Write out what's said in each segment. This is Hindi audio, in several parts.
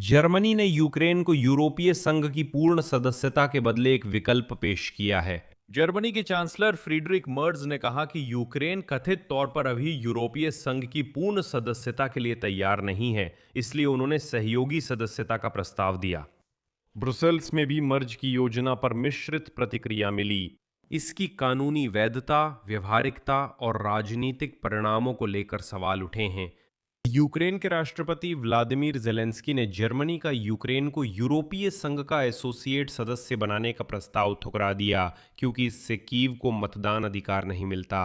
जर्मनी ने यूक्रेन को यूरोपीय संघ की पूर्ण सदस्यता के बदले एक विकल्प पेश किया है। जर्मनी के चांसलर फ्रीडरिक मर्ज ने कहा कि यूक्रेन कथित तौर पर अभी यूरोपीय संघ की पूर्ण सदस्यता के लिए तैयार नहीं है, इसलिए उन्होंने सहयोगी सदस्यता का प्रस्ताव दिया। ब्रुसेल्स में भी मर्ज की योजना पर मिश्रित प्रतिक्रिया मिली। इसकी कानूनी वैधता, व्यवहारिकता और राजनीतिक परिणामों को लेकर सवाल उठे हैं। यूक्रेन के राष्ट्रपति व्लादिमीर जेलेंस्की ने जर्मनी का यूक्रेन को यूरोपीय संघ का एसोसिएट सदस्य बनाने का प्रस्ताव ठुकरा दिया, क्योंकि इससे कीव को मतदान अधिकार नहीं मिलता।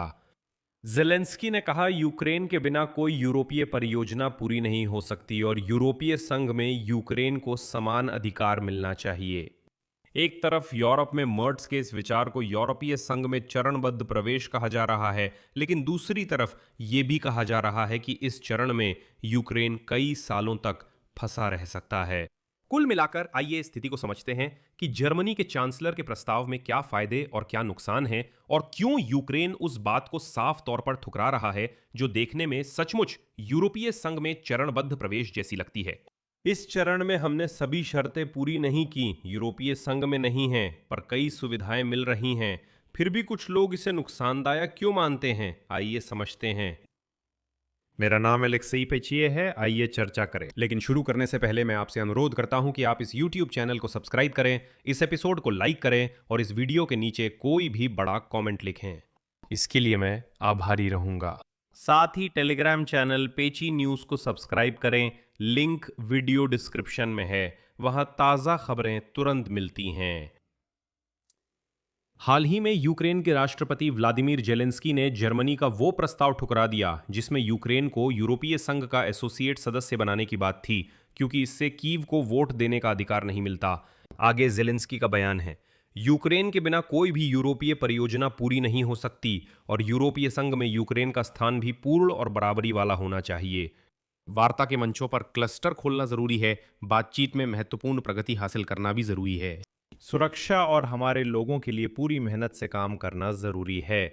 जेलेंस्की ने कहा, यूक्रेन के बिना कोई यूरोपीय परियोजना पूरी नहीं हो सकती और यूरोपीय संघ में यूक्रेन को समान अधिकार मिलना चाहिए। एक तरफ यूरोप में मर्ज के इस विचार को यूरोपीय संघ में चरणबद्ध प्रवेश कहा जा रहा है, लेकिन दूसरी तरफ ये भी कहा जा रहा है कि इस चरण में यूक्रेन कई सालों तक फंसा रह सकता है। कुल मिलाकर आइए स्थिति को समझते हैं कि जर्मनी के चांसलर के प्रस्ताव में क्या फायदे और क्या नुकसान हैं और क्यों यूक्रेन उस बात को साफ तौर पर ठुकरा रहा है जो देखने में सचमुच यूरोपीय संघ में चरणबद्ध प्रवेश जैसी लगती है। इस चरण में हमने सभी शर्तें पूरी नहीं की, यूरोपीय संघ में नहीं हैं, पर कई सुविधाएं मिल रही हैं। फिर भी कुछ लोग इसे नुकसानदायक क्यों मानते हैं, आइए समझते हैं। मेरा नाम एलेक्सेई पेचिए है, आइए चर्चा करें। लेकिन शुरू करने से पहले मैं आपसे अनुरोध करता हूं कि आप इस YouTube चैनल को सब्सक्राइब करें, इस एपिसोड को लाइक करें और इस वीडियो के नीचे कोई भी बड़ा कमेंट लिखें। इसके लिए मैं आभारी रहूंगा। साथ ही टेलीग्राम चैनल पेची न्यूज़ को सब्सक्राइब करें, लिंक वीडियो डिस्क्रिप्शन में है, वहां ताज़ा खबरें तुरंत मिलती हैं। हाल ही में यूक्रेन के राष्ट्रपति व्लादिमीर जेलेंस्की ने जर्मनी का वो प्रस्ताव ठुकरा दिया जिसमें यूक्रेन को यूरोपीय संघ का एसोसिएट सदस्य बनाने की बात थी, क्योंकि इससे कीव को वोट देने का अधिकार नहीं मिलता। आगे जेलेंस्की का बयान है, यूक्रेन के बिना कोई भी यूरोपीय परियोजना पूरी नहीं हो सकती और यूरोपीय संघ में यूक्रेन का स्थान भी पूर्ण और बराबरी वाला होना चाहिए। वार्ता के मंचों पर क्लस्टर खोलना जरूरी है, बातचीत में महत्वपूर्ण प्रगति हासिल करना भी जरूरी है। सुरक्षा और हमारे लोगों के लिए पूरी मेहनत से काम करना जरूरी है।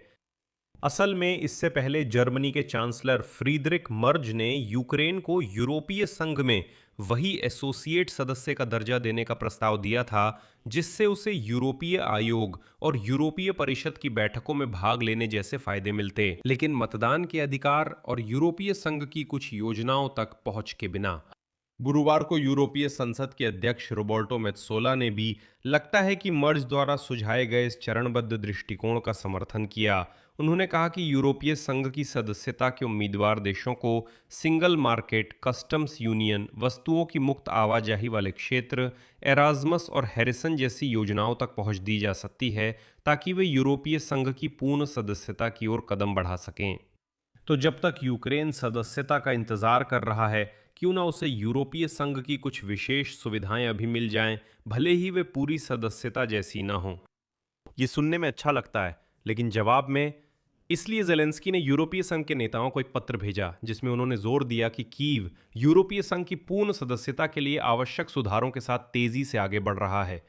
असल में इससे पहले जर्मनी के चांसलर फ्रीडरिक मर्ज ने यूक्रेन को यूरोपीय संघ में वही एसोसिएट सदस्य का दर्जा देने का प्रस्ताव दिया था जिससे उसे यूरोपीय आयोग और यूरोपीय परिषद की बैठकों में भाग लेने जैसे फायदे मिलते, लेकिन मतदान के अधिकार और यूरोपीय संघ की कुछ योजनाओं तक पहुंच के बिना। गुरुवार को यूरोपीय संसद के अध्यक्ष रोबर्टो मेत्सोला ने भी लगता है कि मर्ज द्वारा सुझाए गए इस चरणबद्ध दृष्टिकोण का समर्थन किया। उन्होंने कहा कि यूरोपीय संघ की सदस्यता के उम्मीदवार देशों को सिंगल मार्केट, कस्टम्स यूनियन, वस्तुओं की मुक्त आवाजाही वाले क्षेत्र, एराज्मस और हैरिसन जैसी योजनाओं तक पहुंच दी जा सकती है ताकि वे यूरोपीय संघ की पूर्ण सदस्यता की ओर कदम बढ़ा सकें। तो जब तक यूक्रेन सदस्यता का इंतजार कर रहा है, क्यों ना उसे यूरोपीय संघ की कुछ विशेष सुविधाएं अभी मिल जाएं, भले ही वे पूरी सदस्यता जैसी ना हो। ये सुनने में अच्छा लगता है, लेकिन जवाब में इसलिए जेलेंस्की ने यूरोपीय संघ के नेताओं को एक पत्र भेजा जिसमें उन्होंने जोर दिया कि कीव यूरोपीय संघ की पूर्ण सदस्यता के लिए आवश्यक सुधारों के साथ तेजी से आगे बढ़ रहा है।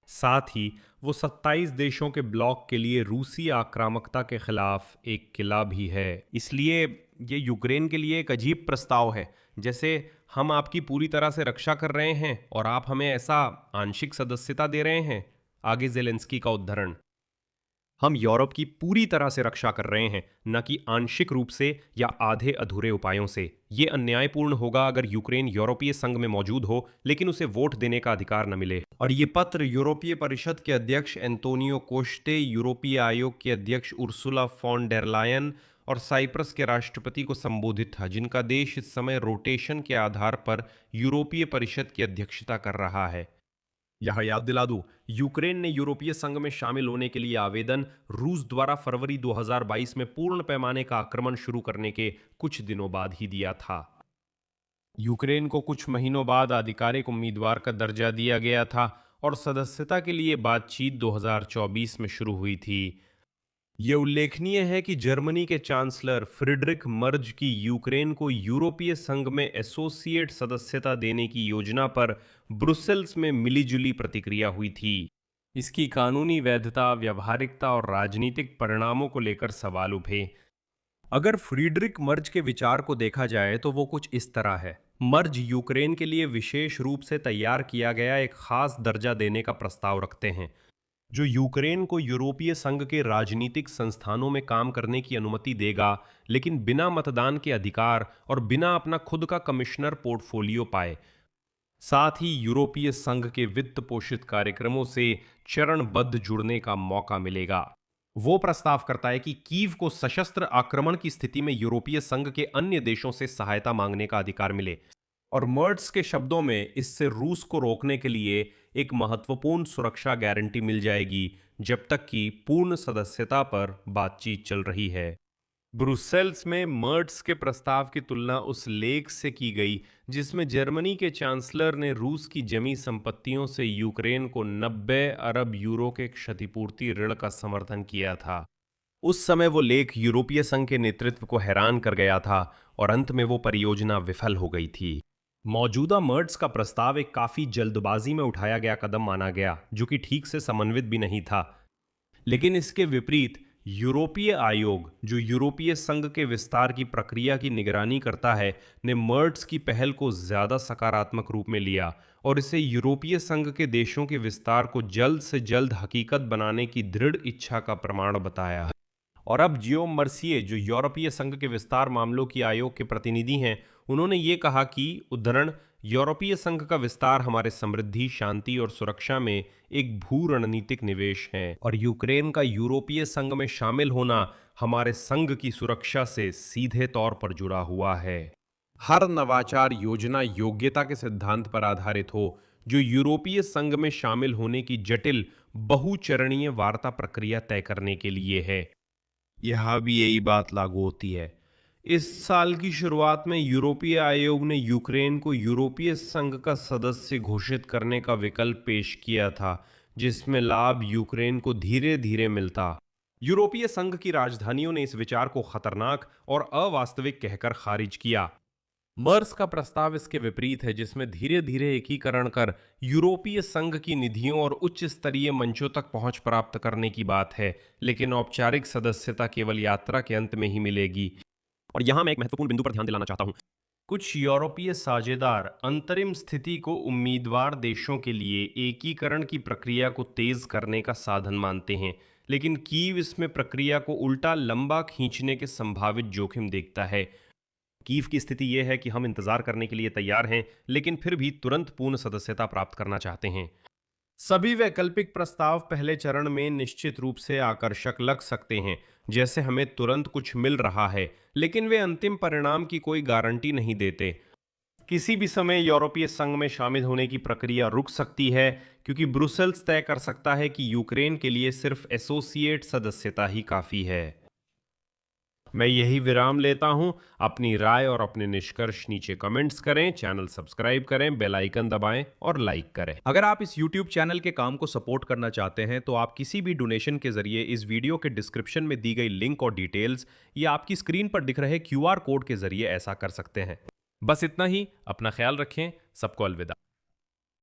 साथ ही वो 27 देशों के ब्लॉक के लिए रूसी आक्रामकता के खिलाफ एक किला भी है। इसलिए ये यूक्रेन के लिए एक अजीब प्रस्ताव है, जैसे हम आपकी पूरी तरह से रक्षा कर रहे हैं और आप हमें ऐसा आंशिक सदस्यता दे रहे हैं। आगे जेलेंस्की का उद्धरण, हम यूरोप की पूरी तरह से रक्षा कर रहे हैं, न कि आंशिक रूप से या आधे अधूरे उपायों से। ये अन्यायपूर्ण होगा अगर यूक्रेन यूरोपीय संघ में मौजूद हो लेकिन उसे वोट देने का अधिकार न मिले। और ये पत्र यूरोपीय परिषद के अध्यक्ष एंटोनियो कोस्टे, यूरोपीय आयोग के अध्यक्ष उर्सुला फॉन डेर लायन और साइप्रस के राष्ट्रपति को संबोधित था, जिनका देश इस समय रोटेशन के आधार पर यूरोपीय परिषद की अध्यक्षता कर रहा है। यह याद दिला दूं, यूक्रेन ने यूरोपीय संघ में शामिल होने के लिए आवेदन रूस द्वारा फरवरी 2022 में पूर्ण पैमाने का आक्रमण शुरू करने के कुछ दिनों बाद ही दिया था। यूक्रेन को कुछ महीनों बाद आधिकारिक उम्मीदवार का दर्जा दिया गया था और सदस्यता के लिए बातचीत 2024 में शुरू हुई थी। ये उल्लेखनीय है कि जर्मनी के चांसलर फ्रीडरिक मर्ज की यूक्रेन को यूरोपीय संघ में एसोसिएट सदस्यता देने की योजना पर ब्रुसेल्स में मिलीजुली प्रतिक्रिया हुई थी। इसकी कानूनी वैधता, व्यवहारिकता और राजनीतिक परिणामों को लेकर सवाल उठे। अगर फ्रीडरिक मर्ज के विचार को देखा जाए तो वो कुछ इस तरह है। मर्ज यूक्रेन के लिए विशेष रूप से तैयार किया गया एक खास दर्जा देने का प्रस्ताव रखते हैं, जो यूक्रेन को यूरोपीय संघ के राजनीतिक संस्थानों में काम करने की अनुमति देगा, लेकिन बिना मतदान के अधिकार और बिना अपना खुद का कमिश्नर पोर्टफोलियो पाए। साथ ही यूरोपीय संघ के वित्त पोषित कार्यक्रमों से चरणबद्ध जुड़ने का मौका मिलेगा। वो प्रस्ताव करता है कि कीव को सशस्त्र आक्रमण की स्थिति में यूरोपीय संघ के अन्य देशों से सहायता मांगने का अधिकार मिले। और मर्ट्स के शब्दों में, इससे रूस को रोकने के लिए एक महत्वपूर्ण सुरक्षा गारंटी मिल जाएगी जब तक कि पूर्ण सदस्यता पर बातचीत चल रही है। ब्रुसेल्स में मर्ट्स के प्रस्ताव की तुलना उस लेख से की गई जिसमें जर्मनी के चांसलर ने रूस की जमी संपत्तियों से यूक्रेन को 90 अरब यूरो के क्षतिपूर्ति ऋण का समर्थन किया था। उस समय वो लेख यूरोपीय संघ के नेतृत्व को हैरान कर गया था और अंत में वो परियोजना विफल हो गई थी। मौजूदा मर्ट्स का प्रस्ताव एक काफी जल्दबाजी में उठाया गया कदम माना गया, जो कि ठीक से समन्वित भी नहीं था। लेकिन इसके विपरीत यूरोपीय आयोग, जो यूरोपीय संघ के विस्तार की प्रक्रिया की निगरानी करता है, ने मर्ट्स की पहल को ज्यादा सकारात्मक रूप में लिया और इसे यूरोपीय संघ के देशों के विस्तार को जल्द से जल्द हकीकत बनाने की दृढ़ इच्छा का प्रमाण बताया। और अब जियोम मर्सिए, जो यूरोपीय संघ के विस्तार मामलों की आयोग के प्रतिनिधि हैं, उन्होंने ये कहा कि उद्धरण, यूरोपीय संघ का विस्तार हमारे समृद्धि, शांति और सुरक्षा में एक भू रणनीतिक निवेश है और यूक्रेन का यूरोपीय संघ में शामिल होना हमारे संघ की सुरक्षा से सीधे तौर पर जुड़ा हुआ है। हर नवाचार योजना योग्यता के सिद्धांत पर आधारित हो, जो यूरोपीय संघ में शामिल होने की जटिल बहुचरणीय वार्ता प्रक्रिया तय करने के लिए है। यह भी यही बात लागू होती है। इस साल की शुरुआत में यूरोपीय आयोग ने यूक्रेन को यूरोपीय संघ का सदस्य घोषित करने का विकल्प पेश किया था, जिसमें लाभ यूक्रेन को धीरे धीरे मिलता। यूरोपीय संघ की राजधानियों ने इस विचार को खतरनाक और अवास्तविक कहकर खारिज किया। मर्स का प्रस्ताव इसके विपरीत है, जिसमें धीरे धीरे एकीकरण कर यूरोपीय संघ की निधियों और उच्च स्तरीय मंचों तक पहुंच प्राप्त करने की बात है, लेकिन औपचारिक सदस्यता केवल यात्रा के अंत में ही मिलेगी। और यहां मैं एक महत्वपूर्ण बिंदु पर ध्यान दिलाना चाहता हूं। कुछ यूरोपीय साझेदार अंतरिम स्थिति को उम्मीदवार देशों के लिए एकीकरण की प्रक्रिया को तेज करने का साधन मानते हैं, लेकिन कीव इसमें प्रक्रिया को उल्टा लंबा खींचने के संभावित जोखिम देखता है। कीव की स्थिति यह है कि हम इंतजार करने के लिए तैयार हैं, लेकिन फिर भी तुरंत पूर्ण सदस्यता प्राप्त करना चाहते हैं। सभी वैकल्पिक प्रस्ताव पहले चरण में निश्चित रूप से आकर्षक लग सकते हैं, जैसे हमें तुरंत कुछ मिल रहा है, लेकिन वे अंतिम परिणाम की कोई गारंटी नहीं देते। किसी भी समय यूरोपीय संघ में शामिल होने की प्रक्रिया रुक सकती है, क्योंकि ब्रुसेल्स तय कर सकता है कि यूक्रेन के लिए सिर्फ एसोसिएट सदस्यता ही काफी है। मैं यही विराम लेता हूं। अपनी राय और अपने निष्कर्ष नीचे कमेंट्स करें, चैनल सब्सक्राइब करें, बेल आइकन दबाएं और लाइक करें। अगर आप इस YouTube चैनल के काम को सपोर्ट करना चाहते हैं तो आप किसी भी डोनेशन के जरिए इस वीडियो के डिस्क्रिप्शन में दी गई लिंक और डिटेल्स या आपकी स्क्रीन पर दिख रहे QR कोड के जरिए ऐसा कर सकते हैं। बस इतना ही। अपना ख्याल रखें। सबको अलविदा।